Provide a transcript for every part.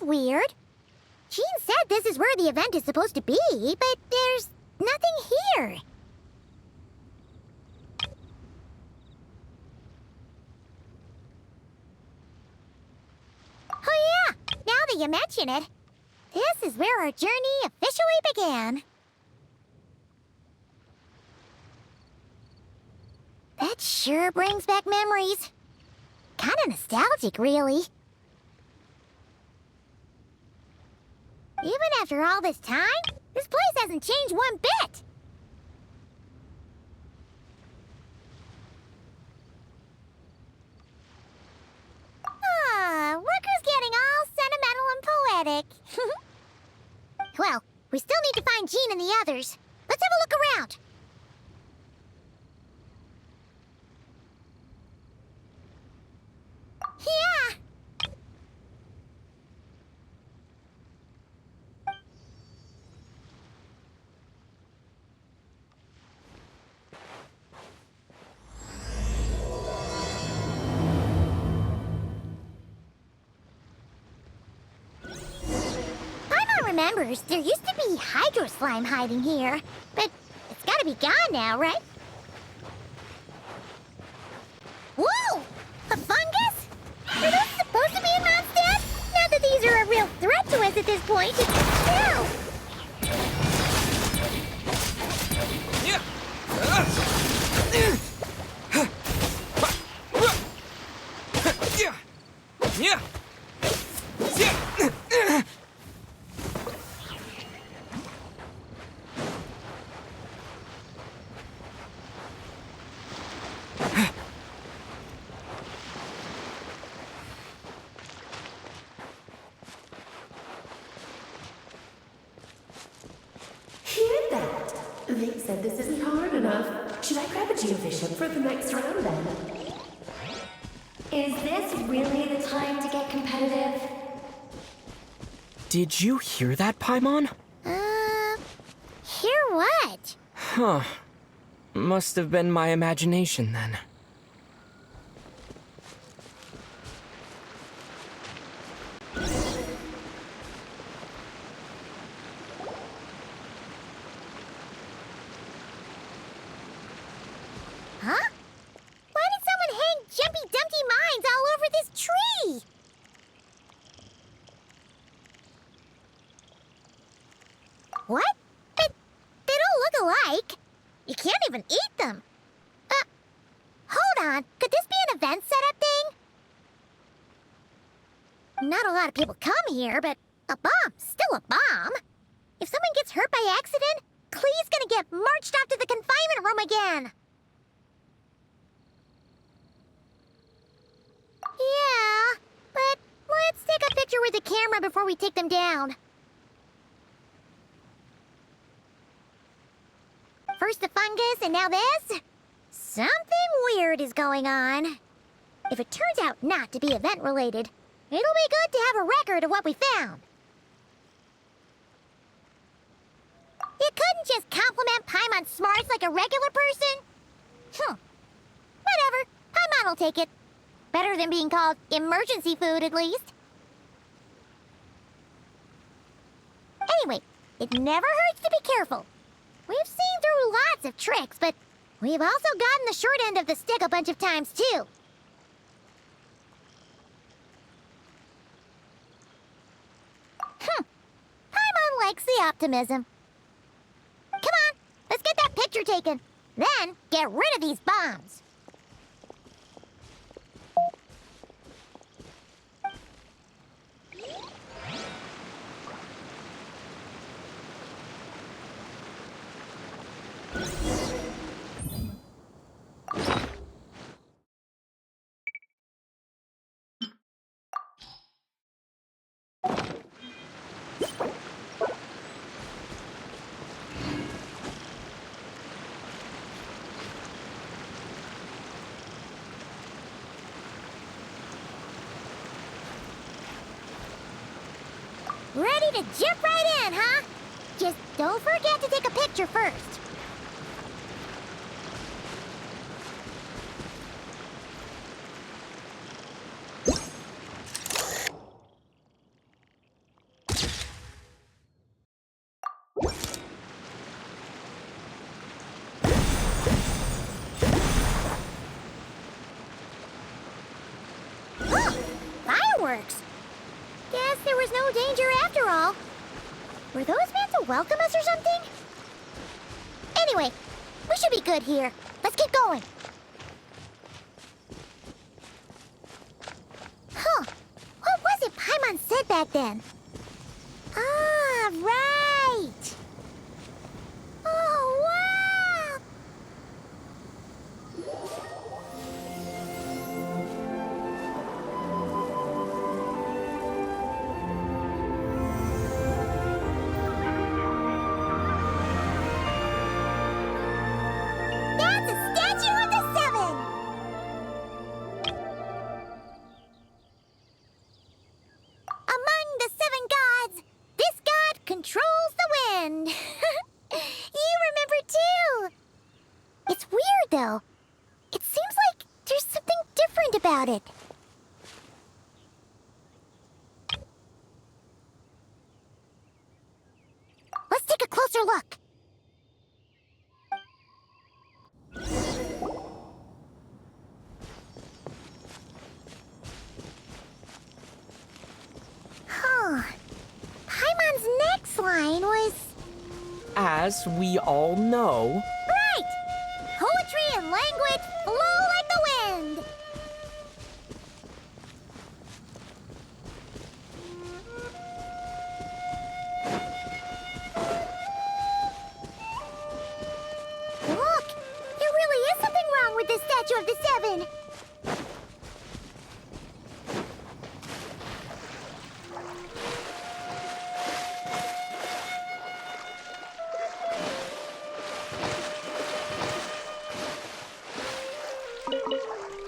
Weird. Jean said this is where the event is supposed to be, but there's nothing here. Oh yeah, now that you mention it, this is where our journey officially began. That sure brings back memories. Kinda nostalgic, really. Even after all this time, this place hasn't changed one bit. Look who's getting all sentimental and poetic. Well, we still need to find Jean and the others. Let's have a look around. Yeah! Remembers, there used to be hydro slime hiding here, but it's gotta be gone now, right? Whoa! A fungus? Are those supposed to be in Mondstadt? Not that these are a real threat to us at this point. Still! Vic said this isn't hard enough. Should I grab a geofish hook for the next round then? Is this really the time to get competitive? Did you hear that, Paimon? Hear what? Huh. Must have been my imagination then. Huh? Why did someone hang Jumpy Dumpty mines all over this tree? What? But they don't look alike. You can't even eat them. Hold on. Could this be an event setup thing? Not a lot of people come here, but a bomb's still a bomb. If someone gets hurt by accident, Clee's gonna get marched off to the confinement room again. Yeah, but let's take a picture with the camera before we take them down. First the fungus, and now this? Something weird is going on. If it turns out not to be event-related, it'll be good to have a record of what we found. You couldn't just compliment Paimon's smarts like a regular person? Whatever. Paimon will take it. Better than being called emergency food, at least. Anyway, it never hurts to be careful. We've seen through lots of tricks, but we've also gotten the short end of the stick a bunch of times, too. Paimon likes the optimism. Come on, let's get that picture taken. Then, get rid of these bombs. ready to jump right in, huh? Just don't forget to take a picture first. Fireworks! Guess there was no danger after all. Were those meant to welcome us or something? Anyway, we should be good here. Let's keep going. Huh. What was it Paimon said back then? Ah, right! Oh, wow! That's a statue of the Seven! Among the seven gods, this god controls the wind. You remember too. It's weird though. It seems like there's something different about it. Let's take a closer look. Huh. Paimon's next line was... As we all know, Right! Poetry and language flow like the wind! Look! There really is something wrong with this statue of the Seven!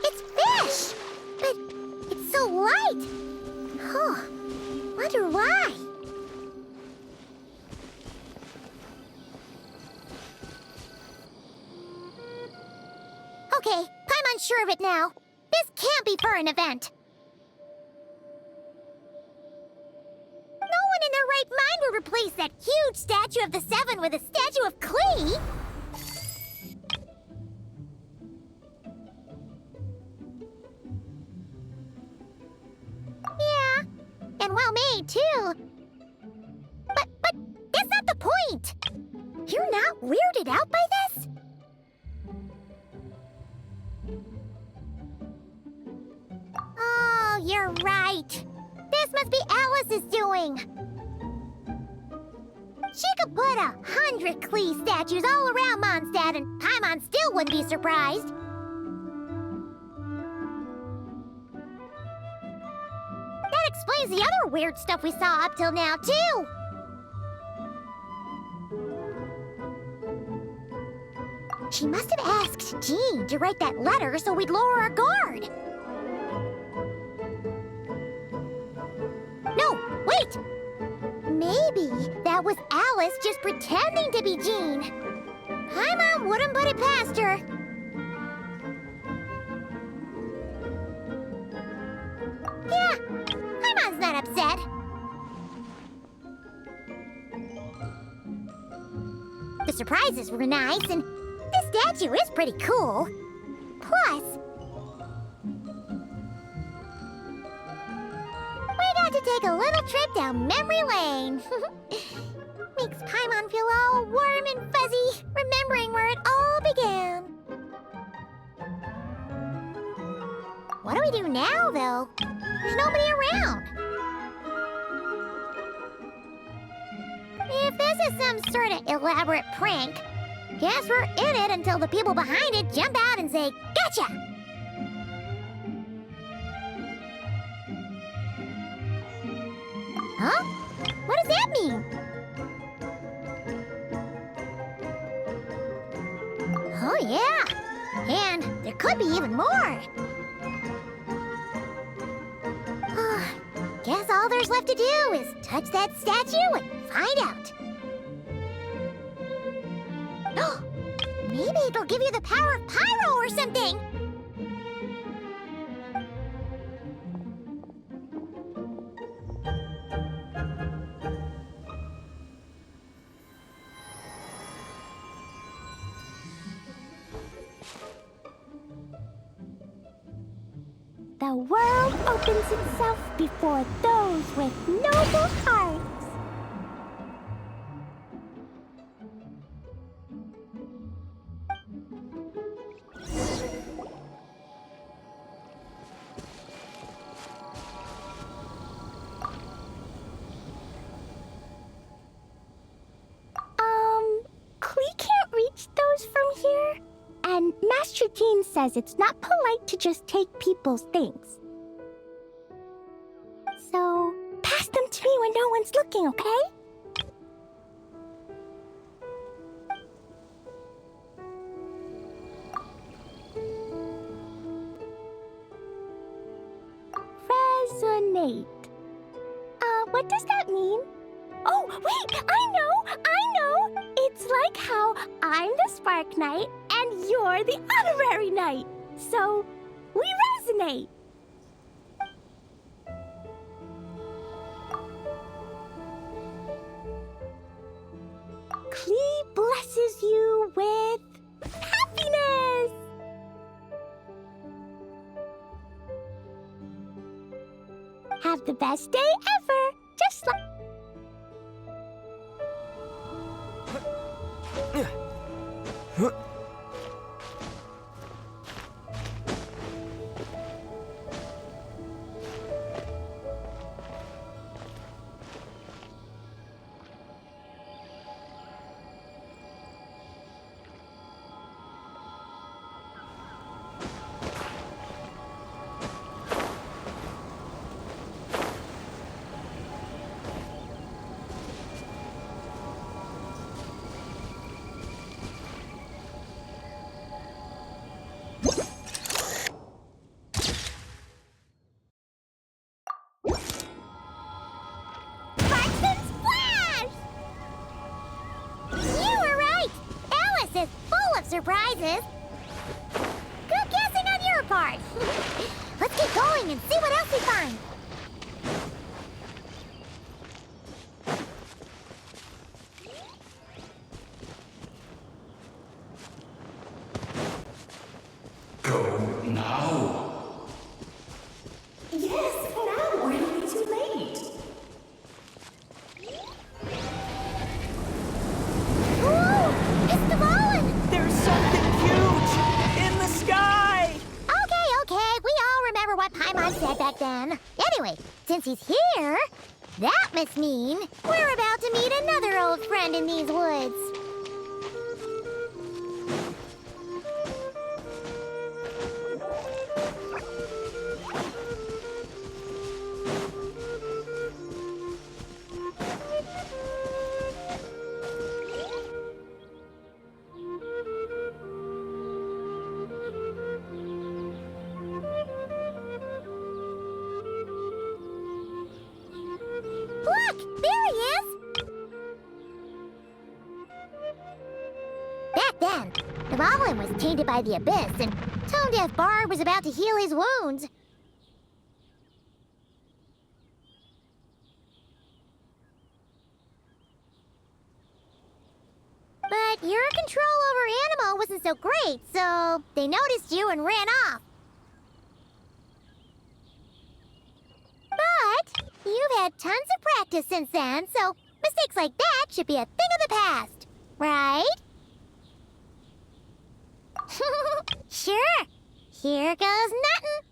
It's fish! But it's so light! Huh. Wonder why? Okay, Paimon's sure of it now. This can't be for an event. No one in their right mind would replace that huge statue of the Seven with a statue of Klee! Yeah, and well made too. But that's not the point. You're not weirded out by this? Oh, you're right. This must be Alice's doing. She could put 100 Klee statues all around Mondstadt and Paimon still wouldn't be surprised. That explains the other weird stuff we saw up till now, too. She must have asked Jean to write that letter so we'd lower our guard. No, wait! Maybe that was Alice just pretending to be Jean. Paimon wouldn't put it past her. Yeah, Paimon's not upset. The surprises were nice, and this statue is pretty cool. Plus, we got to take a little trip down memory lane. Makes Paimon feel all warm and fuzzy, remembering where it all began. What do we do now, though? There's nobody around. If this is some sort of elaborate prank, guess we're in it until the people behind it jump out and say, "Gotcha!" Huh? What does that mean? Oh, yeah. And there could be even more. Guess all there's there's left to do is touch that statue and find out. Maybe it'll give you the power of pyro or something. The world opens itself before those with noble hearts. Klee can't reach those from here. And Master Jean says it's not polite to just take people's things. So, pass them to me when no one's looking, okay? Resonate. What does that mean? Oh, wait, I know! It's like how I'm the Spark Knight and you're the Honorary Knight. So, we resonate. Klee blesses you with happiness. Have the best day ever, just like... Surprises. Good guessing on your part. Let's get going and see what else we find. Go now. Yes, now, or it'll be too late. Ooh, it's the Volin! There's something huge in the sky! Okay, we all remember what Paimon said back then. Anyway, since he's here, that must mean we're about to meet another old friend in these woods. Look! There he is! Back then, the Goblin was tainted by the Abyss, and Tone Deaf Bard was about to heal his wounds. But your control over Animo wasn't so great, so they noticed you and ran off. But you've had tons of practice since then, so mistakes like that should be a thing of the past, right? Sure. Here goes nothing.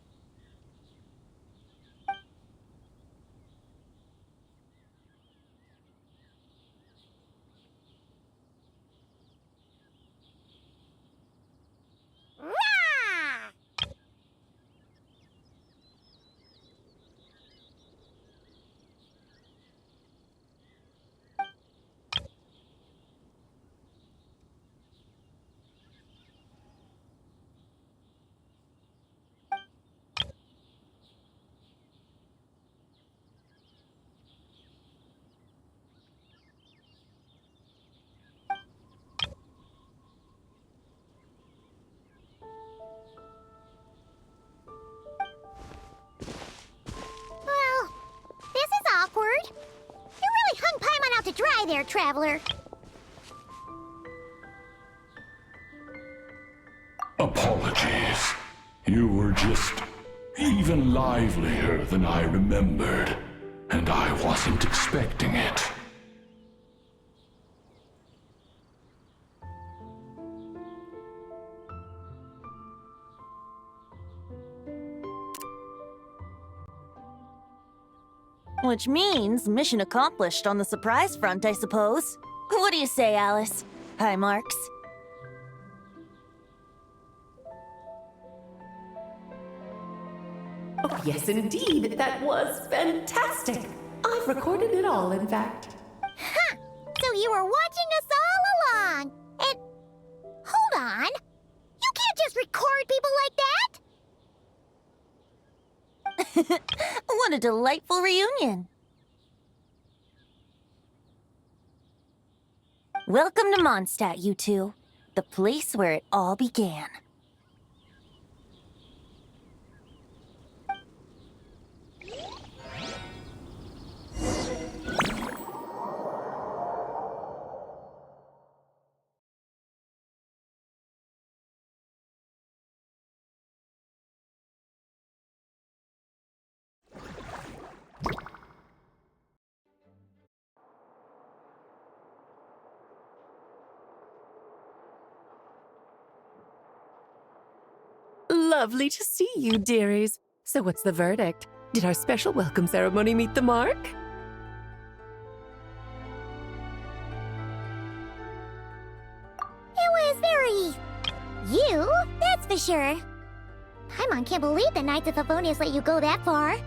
Rah! there, traveler. Apologies. You were just even livelier than I remembered, and I wasn't expecting it. Which means mission accomplished on the surprise front, I suppose. What do you say, Alice? Hi, Marks. Oh, yes, indeed. That was fantastic. I've recorded it all, in fact. Ha! So you were watching us all along. And hold on. You can't just record people like that. What a delightful reunion. Welcome to Mondstadt, you two. The place where it all began. Lovely to see you, dearies. So what's the verdict? Did our special welcome ceremony meet the mark? It was very... you, that's for sure. Paimon can't believe the Knights of Favonius let you go that far. Where'd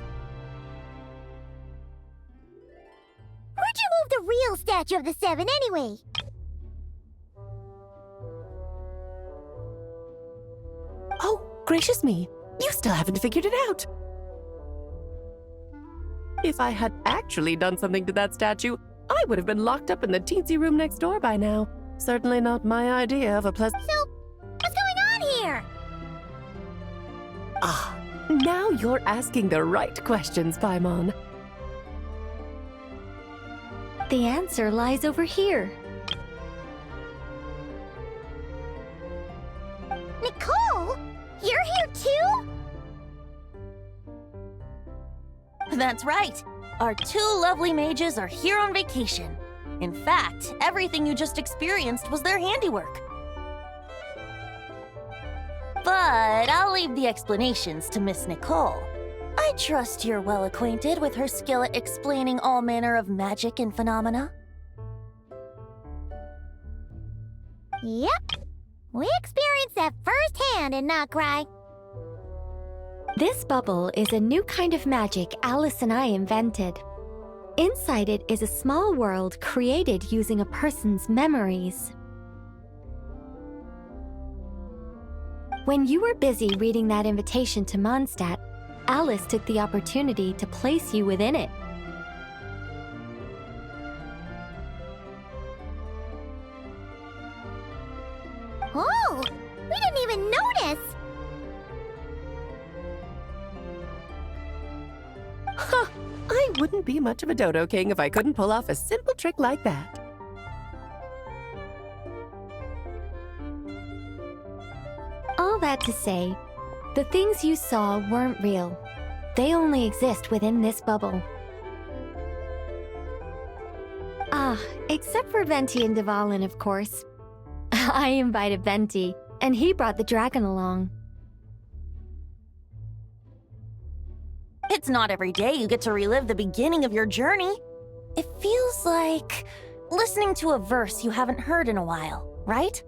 you move the real statue of the Seven, anyway? Oh, gracious me. You still haven't figured it out. If I had actually done something to that statue, I would have been locked up in the teensy room next door by now. Certainly not my idea of a pleasant... So, what's going on here? Ah, now you're asking the right questions, Paimon. The answer lies over here. Nicole? You're here too? That's right. Our two lovely mages are here on vacation. In fact, everything you just experienced was their handiwork. But I'll leave the explanations to Miss Nicole. I trust you're well acquainted with her skill at explaining all manner of magic and phenomena. Yep. We experienced that firsthand in Nokrai. This bubble is a new kind of magic Alice and I invented. Inside it is a small world created using a person's memories. When you were busy reading that invitation to Mondstadt, Alice took the opportunity to place you within it. Oh, we didn't even notice. Huh, I wouldn't be much of a dodo king if I couldn't pull off a simple trick like that. All that to say, the things you saw weren't real. They only exist within this bubble. Ah, except for Venti and Dvalin, of course. I invited Venti, and he brought the dragon along. It's not every day you get to relive the beginning of your journey. It feels like listening to a verse you haven't heard in a while, right?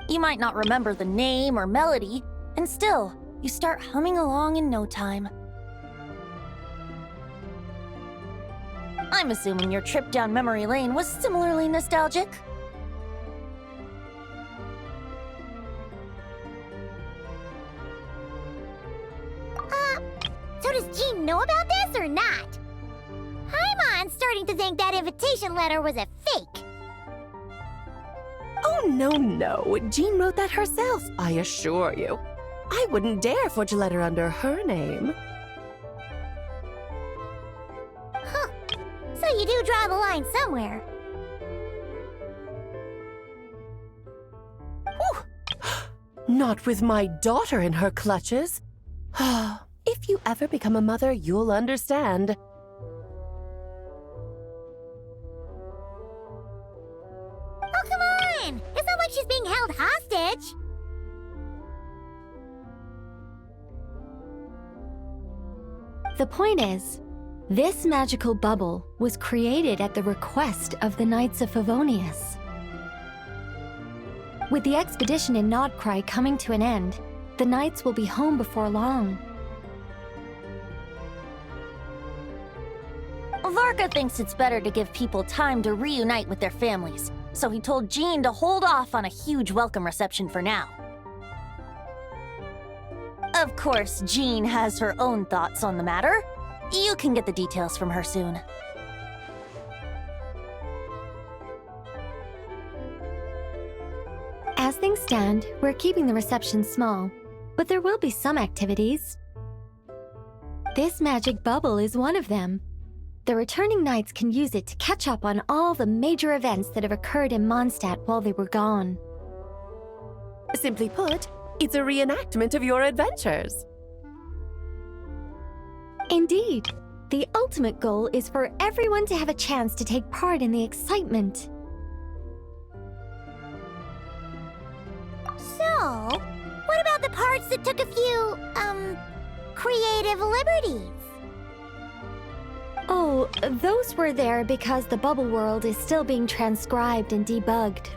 You might not remember the name or melody, and still, you start humming along in no time. I'm assuming your trip down memory lane was similarly nostalgic. So does Jean know about this or not? Paimon's starting to think that invitation letter was a fake. Oh, no. Jean wrote that herself, I assure you. I wouldn't dare forge a letter under her name. Huh. But you do draw the line somewhere. Not with my daughter in her clutches. If you ever become a mother, you'll understand. Oh, come on! It's not like she's being held hostage. The point is, this magical bubble was created at the request of the Knights of Favonius. With the expedition in Nodcry coming to an end, the Knights will be home before long. Varka thinks it's better to give people time to reunite with their families, so he told Jean to hold off on a huge welcome reception for now. Of course, Jean has her own thoughts on the matter. You can get the details from her soon. As things stand, we're keeping the reception small, but there will be some activities. This magic bubble is one of them. The returning knights can use it to catch up on all the major events that have occurred in Mondstadt while they were gone. Simply put, it's a reenactment of your adventures. Indeed, the ultimate goal is for everyone to have a chance to take part in the excitement. So, what about the parts that took a few, creative liberties? Oh, those were there because the bubble world is still being transcribed and debugged.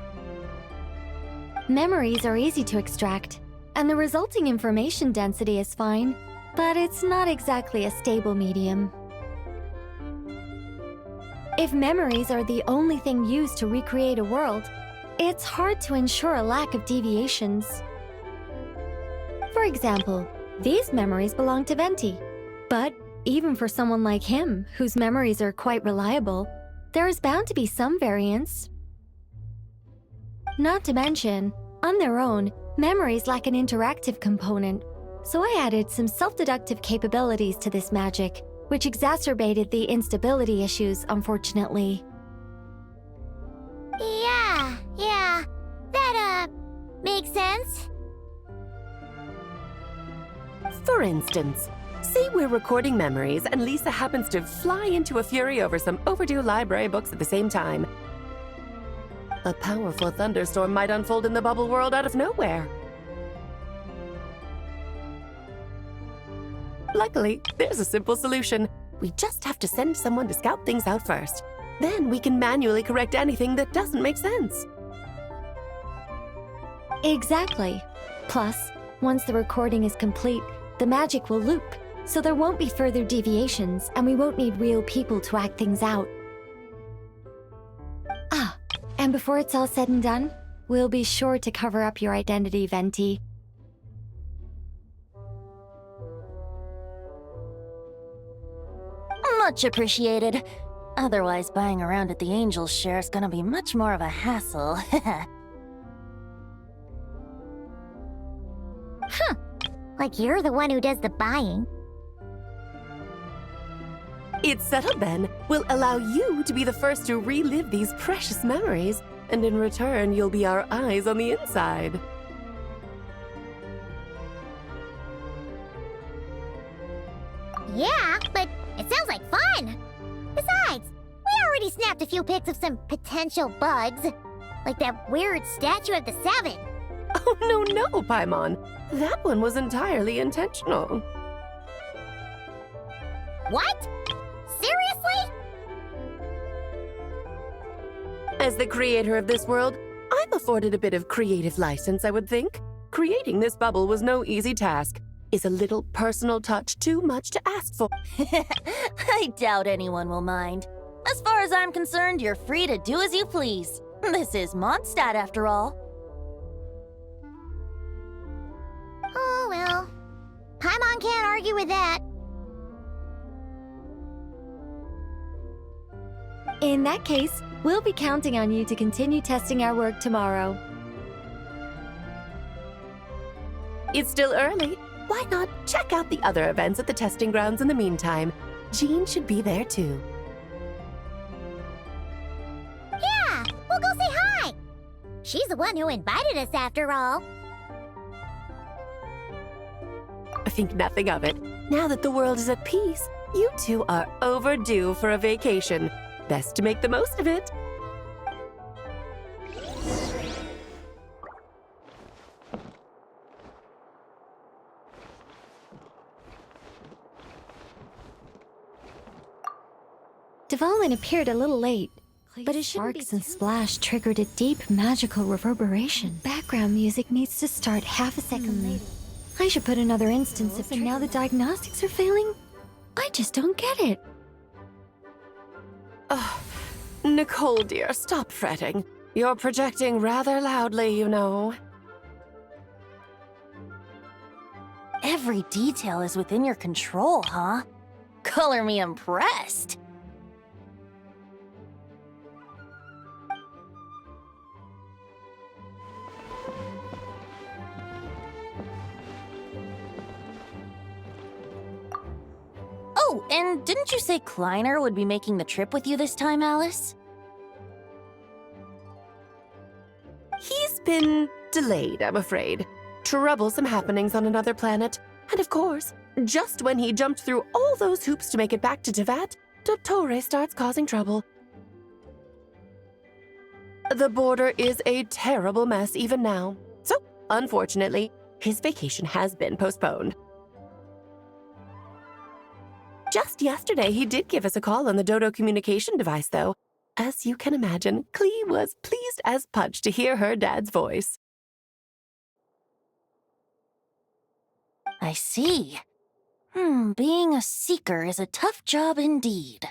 Memories are easy to extract, and the resulting information density is fine, but it's not exactly a stable medium. If memories are the only thing used to recreate a world, it's hard to ensure a lack of deviations. For example, these memories belong to Venti, but even for someone like him, whose memories are quite reliable, there is bound to be some variance. Not to mention, on their own, memories lack an interactive component, so I added some self-deductive capabilities to this magic, which exacerbated the instability issues, unfortunately. Yeah, that, makes sense. For instance, say we're recording memories and Lisa happens to fly into a fury over some overdue library books at the same time. A powerful thunderstorm might unfold in the bubble world out of nowhere. Luckily, there's a simple solution. We just have to send someone to scout things out first. Then we can manually correct anything that doesn't make sense. Exactly. Plus, once the recording is complete, the magic will loop, so there won't be further deviations, and we won't need real people to act things out. Ah, and before it's all said and done, we'll be sure to cover up your identity, Venti. Much appreciated. Otherwise, buying around at the Angel's share is gonna be much more of a hassle. Like you're the one who does the buying. It's settled then. We'll allow you to be the first to relive these precious memories, and in return, you'll be our eyes on the inside. Yeah, but it sounds like fun. Besides, we already snapped a few pics of some potential bugs. Like that weird statue of the Seven. Oh, no, Paimon. That one was entirely intentional. What? Seriously? As the creator of this world, I'm afforded a bit of creative license, I would think. Creating this bubble was no easy task. Is a little personal touch too much to ask for? I doubt anyone will mind. As far as I'm concerned, you're free to do as you please. This is Mondstadt, after all. Oh, well. Paimon can't argue with that. In that case, we'll be counting on you to continue testing our work tomorrow. It's still early. Why not check out the other events at the testing grounds in the meantime? Jean should be there too. She's the one who invited us after all. Think nothing of it. Now that the world is at peace, you two are overdue for a vacation. Best to make the most of it. Devalin appeared a little late, but his sparks and splash triggered a deep magical reverberation. Background music needs to start half a second later. I should put another instance if now the diagnostics are failing. I just don't get it. Nicole, dear, stop fretting. You're projecting rather loudly, you know. Every detail is within your control, huh? Color me impressed. Oh, and didn't you say Kleiner would be making the trip with you this time, Alice? He's been delayed, I'm afraid. Troublesome happenings on another planet. And of course, just when he jumped through all those hoops to make it back to Tevat, Dottore starts causing trouble. The border is a terrible mess even now. So, unfortunately, his vacation has been postponed. Just yesterday, he did give us a call on the Dodo communication device, though. As you can imagine, Klee was pleased as punch to hear her dad's voice. I see. Being a seeker is a tough job indeed.